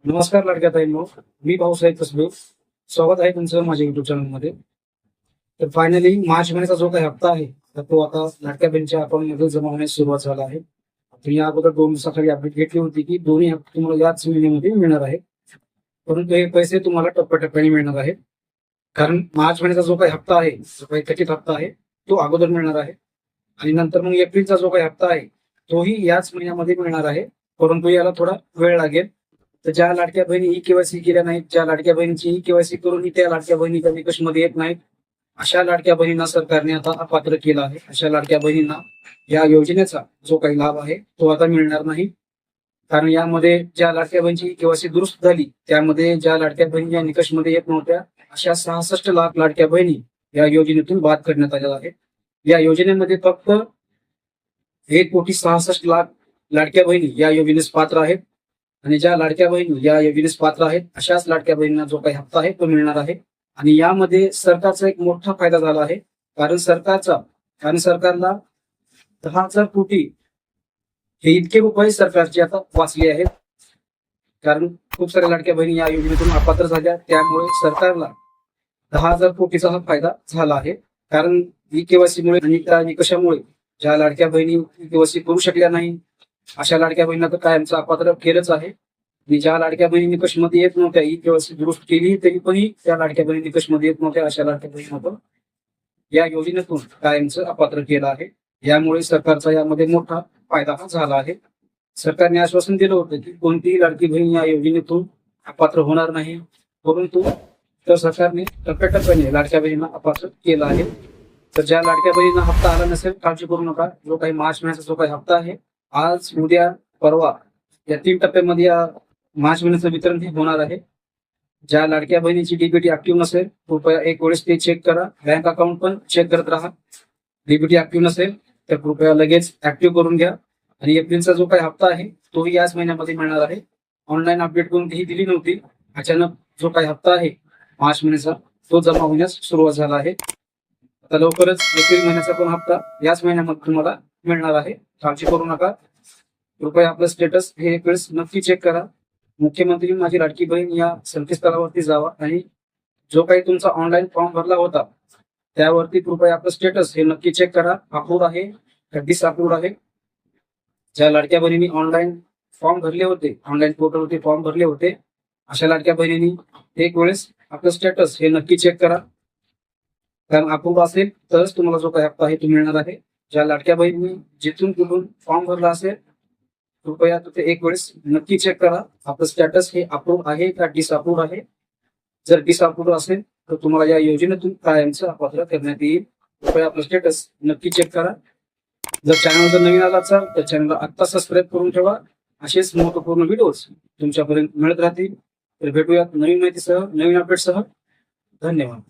नमस्कार लाडक्या ताईंनो, मी भाऊसाहेब कसबे. स्वागत आहे तुमचं माझ्या युट्यूब चॅनलमध्ये. तर फायनली मार्च महिन्याचा जो काही हप्ता आहे तर तो आता लाडक्या बहिणीच्या अकाउंटमध्ये जमा होण्यास सुरुवात झाला आहे. तुम्ही अगोदर 2 दिवसाखाली अपडेट घेतली होती की दोन्ही हप्ते तुम्हाला याच महिन्यामध्ये मिळणार आहे, परंतु हे पैसे तुम्हाला टप्प्याटप्प्याने मिळणार आहे. कारण मार्च महिन्याचा जो काही हप्ता आहे, जो काही थकीत हप्ता आहे तो अगोदर मिळणार आहे आणि नंतर मग एप्रिलचा जो काही हप्ता आहे तोही याच महिन्यामध्ये मिळणार आहे, परंतु याला थोडा वेळ लागेल. तर ज्या लाडक्या बहिणी ई केवायसी केल्या नाहीत, ज्या लाडक्या बहिणीची ई केवायसी करून त्या लाडक्या बहिणीच्या निकषमध्ये येत नाहीत, अशा लाडक्या बहिणींना सरकारने आता अपात्र केलं आहे. अशा लाडक्या बहिणींना या योजनेचा जो काही लाभ आहे तो आता मिळणार नाही. कारण यामध्ये ज्या लाडक्या बहिणीची केवायसी दुरुस्त झाली त्यामध्ये ज्या लाडक्या बहिणी या निकषमध्ये येत नव्हत्या अशा 66 लाख लाडक्या बहिणी या योजनेतून बाद करण्यात आलेल्या आहेत. या योजनेमध्ये फक्त 1,66,00,000 लाडक्या बहिणी या योजनेस पात्र आहेत आणि ज्या लाडक्या बहिणी या योजनेस पात्र आहेत अशाच लाडक्या बहिणींना जो काही हप्ता आहे तो मिळणार आहे. आणि यामध्ये सरकारचा एक मोठा फायदा झाला आहे. कारण सरकारला 10,000 कोटी हे इतके रुपये सरकारचे आता वाचले आहेत. कारण खूप साऱ्या लाडक्या बहिणी या योजनेतून अपात्र झाल्या, त्यामुळे सरकारला 10,000 कोटीचा हा फायदा झाला आहे. कारण ई केवायसी मुळे आणि त्या निकषामुळे ज्या लाडक्या बहिणी ई केवायसी करू शकल्या नाही अशा लाडक्या बहिणींना तर कायमचं अपात्र केलंच आहे. आणि ज्या लाडक्या बहिणी निकषमध्ये येत नव्हत्या, ई केवायसी दुरुस्त केली तरी पण त्या लाडक्या बहिणी निकषमध्ये येत नव्हत्या अशा लाडक्या बहिणींना पण या योजनेतून कायमचं अपात्र केलं आहे. यामुळे सरकारचा यामध्ये मोठा फायदा झाला आहे. सरकारने आश्वासन दिलं होतं की कोणतीही लाडकी बहीण या योजनेतून अपात्र होणार नाही, परंतु तर सरकारने टप्प्याटप्प्याने लाडक्या बहिणींना अपात्र केलं आहे. तर ज्या लाडक्या बहिणींना हप्ता आला नसेल काळजी करू नका. जो काही मार्च महिन्याचा जो काही हप्ता आहे आज, उद्या, परवा या 3 टप्प्यामध्ये या मार्च महिन्याचं वितरण होणार आहे. ज्या लाडक्या बहिणीची डीबीटी ऍक्टिव्ह नसेल कृपया एक वेळेस ते चेक करा. बँक अकाउंट पण चेक करत राहा. डीबीटी ऍक्टिव्ह नसेल तर कृपया लगेच ऍक्टिव्ह करून घ्या. आणि एप्रिलचा जो काही हप्ता आहे तोही याच महिन्यामध्ये मिळणार आहे. ऑनलाईन अपडेट कोणतीही दिली नव्हती. अचानक जो काही हप्ता आहे मार्च महिन्याचा तो जमा होण्यास सुरुवात झाला आहे. आता लवकरच एप्रिल महिन्याचा पण हप्ता याच महिन्यामध्ये तुम्हाला मिळणार आहे. काळजी करू नका. कृपया आपलं स्टेटस हे एक वेळेस नक्की चेक करा. मुख्यमंत्री माझी लाडकी बहीण या संकेतस्थळावरती जावा आणि जो काही तुमचा ऑनलाईन फॉर्म भरला होता त्यावरती कृपया आपलं स्टेटस हे नक्की चेक करा. अप्रूव्ड आहे का डिसअप्रूव्ड आहे. ज्या लाडक्या बहिणींनी ऑनलाईन फॉर्म भरले होते, ऑनलाईन पोर्टलवरती फॉर्म भरले होते, अशा लाडक्या बहिणींनी एक वेळेस आपलं स्टेटस हे नक्की चेक करा. कारण अप्रूव्ड असेल तरच तुम्हाला जो काही हप्ता आहे तो मिळणार आहे. ज्या लाडक्या बहिणींनी जिथून कुठून फॉर्म भरला असेल कृपया तिथे एक वेळेस नक्की चेक करा आपलं स्टेटस हे अप्रूव्ड आहे का डिसअप्रूव्ड आहे. जर डिसअप्रूव्ड असेल तर तुम्हाला या योजनेतून कायमचं अपात्र करण्यात येईल. कृपया आपलं स्टेटस नक्की चेक करा. जर चॅनल जर नवीन आला असाल तर चॅनलला आत्ता सबस्क्राईब करून ठेवा. असेच महत्वपूर्ण व्हिडिओज तुमच्यापर्यंत मिळत राहतील. तर भेटूयात नवीन माहितीसह, नवीन अपडेटसह. धन्यवाद.